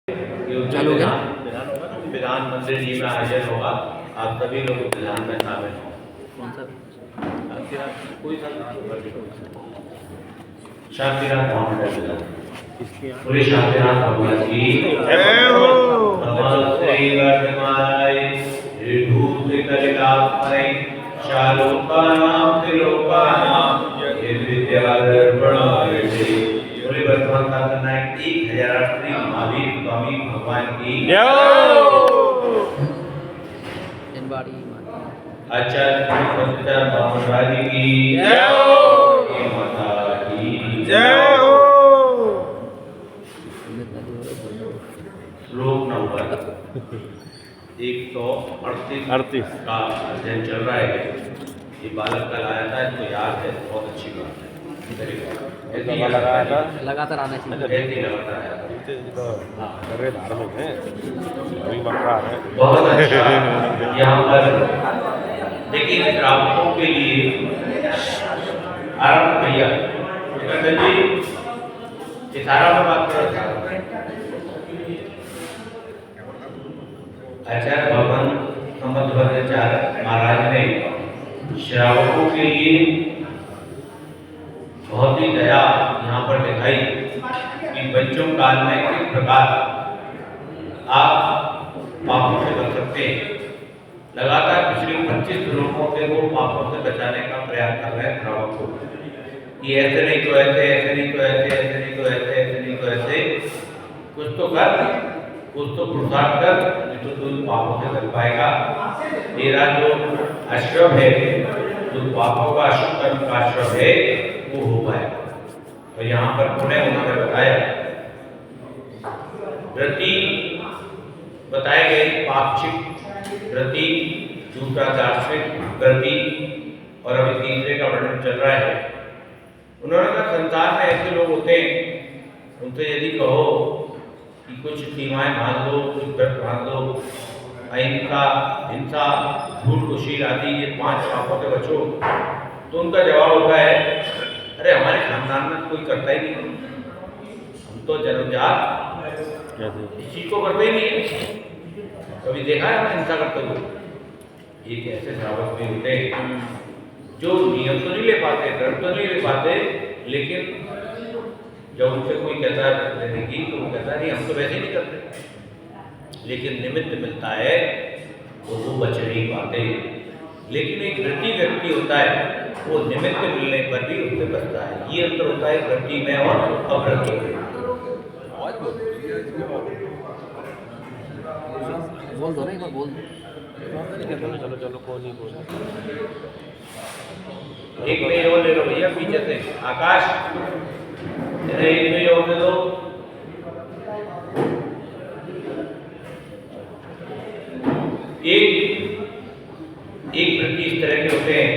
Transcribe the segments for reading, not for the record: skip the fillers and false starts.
चालू हो गया। विधान होगा ना, विधान मंदिर जी में आयोजन होगा। आप सभी लोग विधान में शामिल हों। कौन सा? कोई शांतिनाथ भगवान पूरे शांतिनाथ भगवान की जय हो। श्री वर्धमानाय ऋभूत कलिकात्मने शालोकानां त्रिलोकानां विद्याधर्मणाय पूरे वर्तमान का करना है 1008 महावीर स्वामी भगवान की जय हो। जनवाड़ी आचार्य सत्यानंद महाराज की जय हो। माता की जय हो। श्लोक नंबर 138 का अध्ययन चल रहा है। ये बालक कल आया था, इसको याद है, बहुत अच्छी बात है। लगातार आना चाहिए। बहुत अच्छा। यहाँ पर देखिए श्रावकों के लिए आरंभ भैया जी इशारा में बात कर रहा था। आचार्य भगवान संबंधाचार्य महाराज ने श्रावकों के लिए बहुत ही दया यहाँ पर दिखाई कि बच्चों काल में किस प्रकार आप पापों से बच सकते हैं। लगातार पिछले 25 श्लोकों से वो पापों से बचाने का प्रयास कर रहे हैं श्रावक को कि ऐसे नहीं तो ऐसे, ऐसे नहीं तो ऐसे, ऐसे नहीं तो ऐसे, ऐसे नहीं तो ऐसे, कुछ तो कर, कुछ तो पुरुषार्थ कर, नहीं तो तू पापों से बच पाएगा। तेरा जो आश्रम है, जो पापों का अशुभ कर्म का आश्रम है, वो हो पाएगा। और यहाँ पर पुण्य उन्होंने बताया व्रति बताए गए पापचित व्रति, दूसरा दार्शनिक व्रति और अभी तीसरे का वर्णन चल रहा है। उन्होंने कहा संसार में ऐसे लोग होते हैं, उनसे यदि कहो कि कुछ सीमाएं मान लो, कुछ व्रत मान लो, अहिंसा, हिंसा, झूठ, कुशील आदि ये 5 पापों से बचो, तो उनका जवाब होता है अरे हमारे खानदान में कोई करता ही नहीं, हम तो जन्मजात इस चीज को करते ही नहीं। कभी देखा है हमें हिंसा करते हुए। एक ऐसे श्रावक भी होते हैं जो नियम तो नहीं ले पाते, व्रत तो नहीं ले पाते, लेकिन जब उनसे कोई कहता है देखिए तो वो कहता है नहीं हम तो वैसे नहीं करते, लेकिन निमित्त मिलता है तो वो बच नहीं पाते। लेकिन एक व्रती व्यक्ति होता है, वो निमित्त मिलने पर भी उससे बचता है। ये अंतर होता है व्रती में और अव्रती में। बोल दो ना एक बार, बोल दो। चलो चलो कौन नहीं बोल। एक में और ले लो भैया पीछे से आकाश, एक में और दे दो। एक व्यक्ति इस तरह के होते हैं,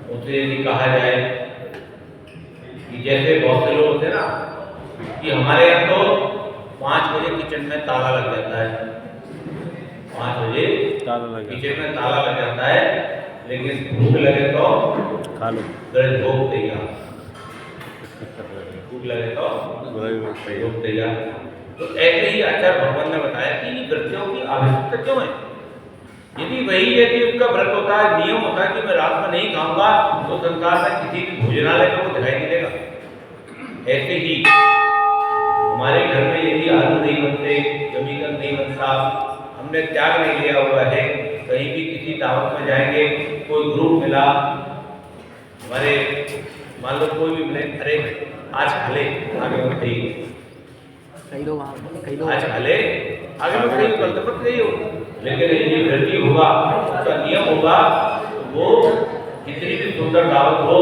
उसे यदि कहा जाए कि जैसे बहुत से लोग होते हैं ना कि हमारे यहाँ तो 5 बजे किचन में ताला लग जाता है, 5 बजे किचन में ताला लग जाता है, लेकिन भूख लगे तो खा लो, भोग तैयार, भूख लगे तो भोग तैयार। तो ऐसे ही आचार्य भगवान ने बताया कि व्रतियों की आवश्यकता क्यों है। यदि वही यदि उसका व्रत होता है, नियम होता है कि मैं रात में नहीं खाऊंगा, तो संसार में किसी भी भोजनालय में वो दिखाई नहीं देगा। ऐसे ही हमारे घर में यदि आलू नहीं बनते, जमीकन नहीं बनता, हमने त्याग नहीं लिया हुआ है, कहीं भी किसी दावत में जाएंगे, कोई ग्रुप मिला, हमारे मान लो कोई भी मिले, अरे आज खा ले, आगे मत खाइए, कई लोग आज खा ले, आगे मत खाइए, कल तक मत खाइए। लेकिन ये व्रती होगा, उसका नियम होगा, तो वो कितनी भी सुंदर दावत हो,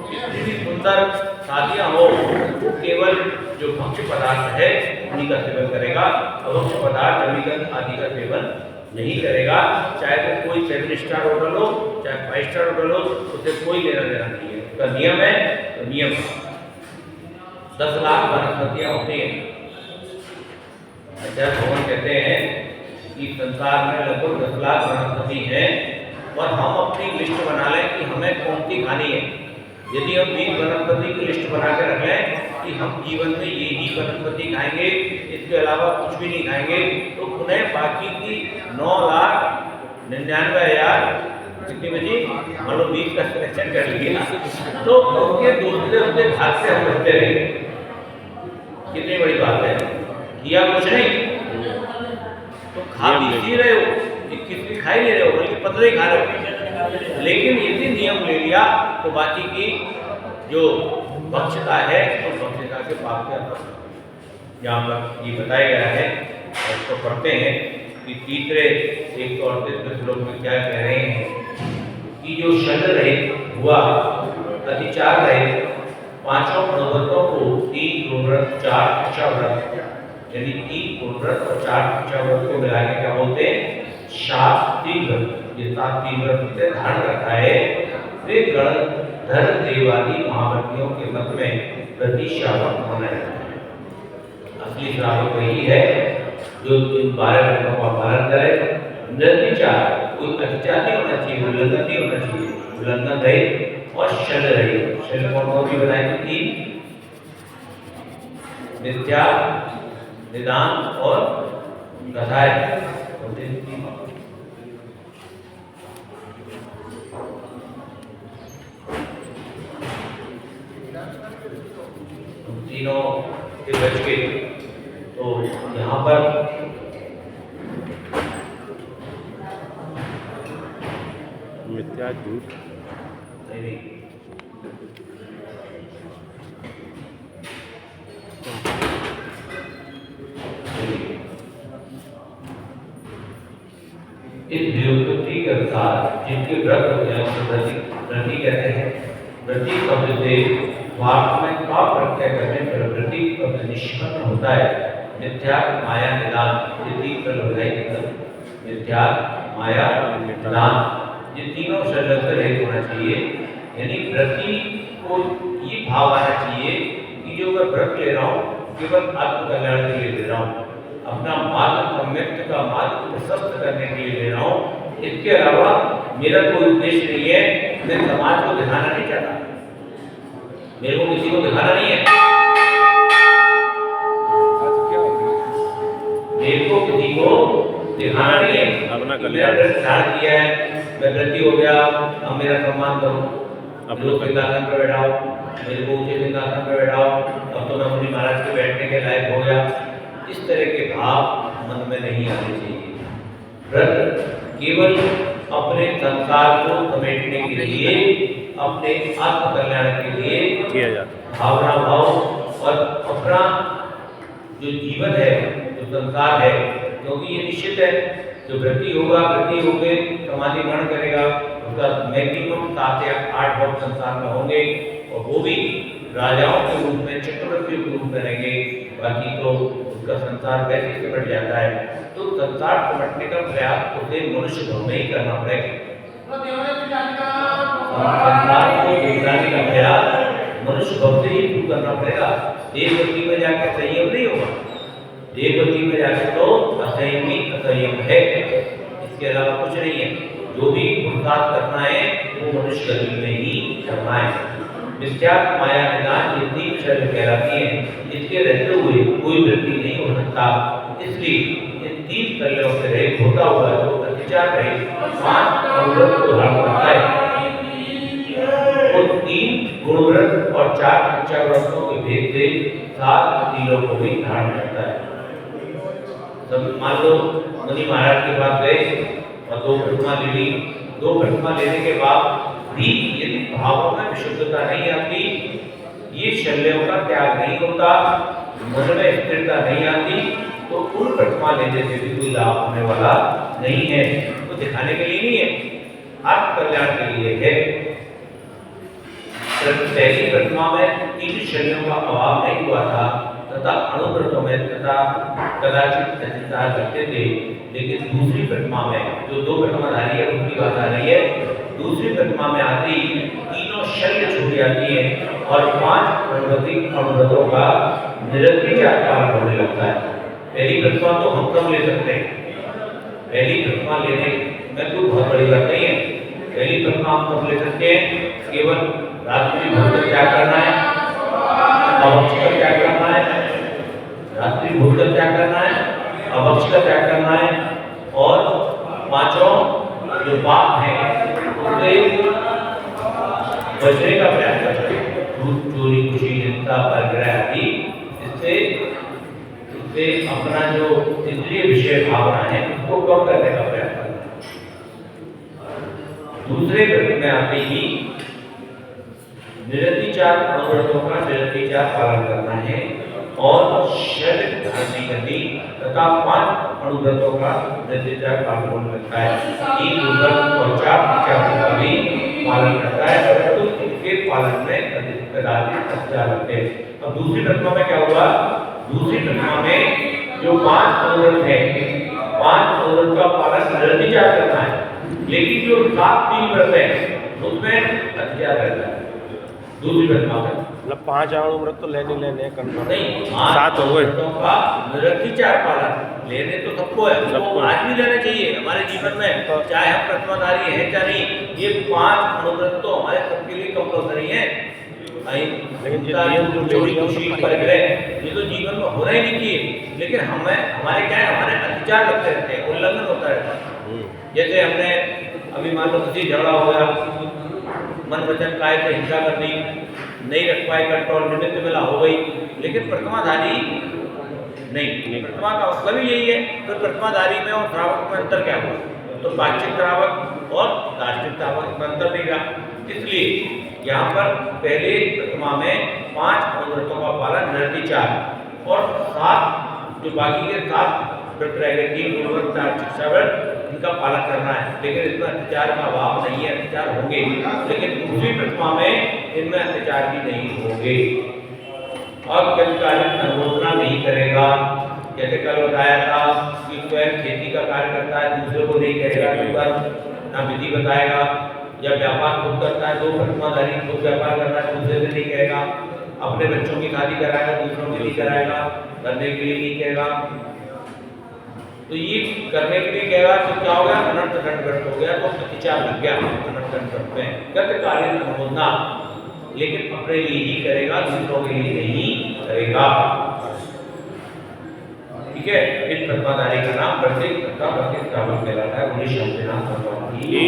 कितनी भी सुंदर शादियां हो, वो केवल जो भक्ष्य पदार्थ है उन्हीं का सेवन करेगा, अभक्ष्य पदार्थ जमीकन आदि का सेवन नहीं करेगा। चाहे तो कोई 7 स्टार होटल हो, चाहे 5 स्टार होटल हो, उससे कोई लेना देना नहीं है। उसका नियम है तो नियम। 10 लाख वनस्पतियां होती हैं। आचार्य भगवान कहते हैं कि संसार में लगभग 10 लाख वनस्पति हैं और हम अपनी लिस्ट बना लें कि हमें कौन सी खानी है। यदि हम 20 वनस्पति की लिस्ट बना के रख लें कि हम जीवन में ये ही वनस्पति खाएंगे, इसके अलावा कुछ भी नहीं खाएंगे, तो उन्हें बाकी की 9,99,000 कितनी बची, मान लो 20 का सिलेक्शन कर लिया, तो उनके दूसरे उसके घर से हम बचते रहे। कितनी बड़ी बात है, किया कुछ नहीं, तो खा पी रहे हो, 21 भी खा ही नहीं रहे हो, बल्कि 15 ही खा रहे हो। लेकिन यदि नियम ले लिया तो बाकी की जो भक्षता है तो भक्षता के पाप के अंदर यहाँ पर ये बताया गया है। और इसको पढ़ते हैं कि तीसरे 138 श्लोक में क्या कह रहे हैं कि जो शल रहित हुआ, अतिचार रहित, पांचों अनुव्रतों को 3 गुणव्रत 4 इच्छा व्रत, यानी 3 गुणव्रत और 4 इच्छा व्रत को मिला के क्या बोलते हैं, 7 व्रत। ये 7 व्रत से धारण रखा है, वे गणधर देवादी महाव्रतियों के मत में प्रति श्रावक होना है। असली श्रावक वही है जो इन 12 व्रतों का पालन करे। निर्विचार, कोई अतिचार नहीं होना चाहिए, उल्लंघन नहीं होना चाहिए, उल्लंघन रहित और शल रहित। शल कौन भी बनाई थी, मिथ्या, निदान और कथाएं। तीनों के बच के, तो यहाँ पर मिथ्या, झूठ, नहीं, इस व्युत्पत्ति के अनुसार जिनके व्रत होते हैं उसे व्रती कहते हैं। व्रती शब्द से स्वार्थ में का प्रत्यय करने पर व्रती शब्द निष्पन्न होता है। मिथ्या, माया, निदान, ये 3 फल हो जाएंगे। मिथ्या, माया, निदान, ये तीनों शब्द रहित होना चाहिए। यानी व्रती को ये भाव आना चाहिए कि जो मैं व्रत ले रहा हूँ केवल आत्म कल्याण के लिए ले रहा हूँ, अपना मार्ग सम्यक्त का मार्ग प्रशस्त करने के लिए ले रहा हूँ। इसके अलावा मेरा कोई उद्देश्य नहीं है, मैं समाज को दिखाना नहीं चाहता, मेरे को किसी को दिखाना नहीं है, मेरे को किसी को दिखाना नहीं है। अपना कल्याण धारण किया है, मैं व्रती हो गया, अब मेरा सम्मान करो, लोग सिंहासन पर बैठाओ, मेरे को ऊंचे सिंहासन पर बैठाओ, अब तो मैं मुनि महाराज के बैठने के लायक हो गया। इस तरह के भाव मन में नहीं आने चाहिए। व्रत केवल अपने संसार को समेटने के लिए, अपने आत्म कल्याण के लिए किया जाता भावना भाव और अपना जो जीवन है, जो संसार है, क्योंकि ये निश्चित है जो व्रती होगा, व्रती होके समाधि ग्रहण करेगा, उसका मैक्सिमम 7 या 8 वर्ष संसार में होंगे, और वो भी राजाओं के रूप में, चक्रवर्ती के रूप में रहेंगे। बाकी तो उसका संसार वैसे ही सिमट जाता है। तो संसार सिमटने का प्रयास उसे मनुष्य धर्म में ही करना पड़ेगा। संसार को जिताने का प्रयास मनुष्य भव से ही शुरू करना पड़ेगा। देवगति में जाकर संयम नहीं होगा, देवगति में जाकर तो असंयम ही असंयम है, इसके अलावा कुछ नहीं है। जो भी पुरुषार्थ करना है वो मनुष्य गति में ही करना है। मिथ्या, माया, निदान ये 3 शब्द कहलाती हैं। इसके रहते हुए कोई वृत्ति नहीं हो सकता। इसलिए इन 3 शब्दों से रहित होता हुआ जो अतिचार रहित 5 अनुव्रत को धारण करता है, वो 3 गुणव्रत और 4 इच्छा व्रतों के भेद से 7 तीनों को भी धारण करता है। सब मान लो मुनि महाराज के पास गए और 2 प्रतिमा ले ली। 2 प्रतिमा लेने के बाद भी यदि भावों में विशुद्धता नहीं आती, ये शल्यों का त्याग नहीं होता, मन में स्थिरता नहीं आती, तो उन प्रतिमा लेने से भी कोई लाभ होने वाला नहीं है। वो दिखाने के लिए नहीं है, आत्म कल्याण के लिए है। पहली प्रतिमा में 3 शल्यों का अभाव नहीं हुआ था तथा अनुव्रतों में तथा कदाचित अचिंता करते थे, लेकिन दूसरी प्रतिमा में जो 2 प्रतिमाधारी है उनकी बात आ रही है। दूसरी प्रतिमा में आते ही तीनों शल्य छूट जाती है और 5 अनुव्रतों का निरंतर पालन होने लगता है। पहली प्रतिमा तो हम कम ले सकते हैं, पहली प्रतिमा लेने में कोई बहुत बड़ी बात नहीं है। पहली प्रतिमा हम कम ले सकते हैं, केवल रात्रि भोजन त्याग करना है, अवक्ष का त्याग करना है, रात्रि भोज का त्याग करना है, अवक्ष का त्याग करना है, और पांचों जो पाप है उससे बचने का प्रयास करना है। झूठ, चोरी, खुशी, हिंसा, परग्रह आदि इससे अपना जो इंद्रिय विषय भावना है उसको कम करने का प्रयास करना है। दूसरे व्रत में आते ही निरतिचार अनुव्रतों का निरतिचार पालन करना है और शरीर धारण नहीं करनी तथा 5 अनुव्रतों का निरतिचार पालन करता है। 3 अनुव्रत और 4 इच्छाओं का भी पालन करता है, परंतु इसके पालन में कदाचित असफल होते हैं। अब दूसरी प्रतिमा में क्या हुआ? दूसरी प्रतिमा में जो 5 अनुव्रत है, 5 अनुव्रत का पालन निरतिचार करना है, लेकिन जो 7 व्रत है उसमें अत्याचार करता है। दूसरी प्रतिमा में मतलब 5 अणुव्रत तो लेने करना नहीं, 7 हो गए। का निरतिचार पालन लेने तो सबको है, सबको आज भी लेना चाहिए हमारे जीवन में, चाहे हम प्रतिमाधारी हैं या नहीं। ये 5 अनुव्रत तो हमारे सबके लिए कंपल्सरी है। लेकिन चोरी, खुशी, परग्रह ये तो जीवन में होना ही नहीं चाहिए, लेकिन हमारे क्या है, हमारे अत्याचार लगते रहते हैं, उल्लंघन होता रहता है। जैसे हमने अभी मान लो किसी झगड़ा हो गया, मन वचन काय से हिंसा कर दी, नहीं रख पाए कंट्रोल, निमित्त मिला हो गई, लेकिन प्रतिमाधारी नहीं। प्रतिमा का मतलब ही यही है। तो प्रतिमाधारी में और श्रावक में अंतर क्या हुआ? तो पाक्षिक श्रावक और दार्शनिक श्रावक में अंतर नहीं रहा। इसलिए यहाँ पर पहले प्रतिमा में 5 अनुव्रतों का पालन निरतिचार और 7 जो बाकी के 7 व्रत रह गए, 3 गुरुव्रत, 4 शिक्षा व्रत, इनका पालन करना है। लेकिन इसमें अत्याचार का अभाव नहीं है, अत्याचार होंगे, लेकिन दूसरी प्रतिमा में इनमें अत्याचार भी नहीं होंगे। अब कलकालिक अनुमोदना नहीं करेगा, जैसे कल बताया था कि स्वयं खेती का कार्य करता है, दूसरे को नहीं कहेगा, ना विधि बताएगा, या व्यापार खुद करता है, 2 प्रतिमाधारी खुद व्यापार करना है, दूसरे से नहीं कहेगा, अपने बच्चों की शादी कराएगा, दूसरों की नहीं कराएगा, करने के लिए नहीं कहेगा। तो ये करने के लिए कहेगा तो क्या होगा? अनर्थ दंड हो गया, तो अत्याचार लग गया अनर्थ दंड में। कलकालिक अनुमोदना लेकिन अपने लिए ही करेगा, दूसरों के लिए नहीं करेगा। ठीक है, इस प्रतिमाधारी का नाम प्रत्येक श्रावक कहलाता है। उन्हें शंभुनाथ भगवान की जय।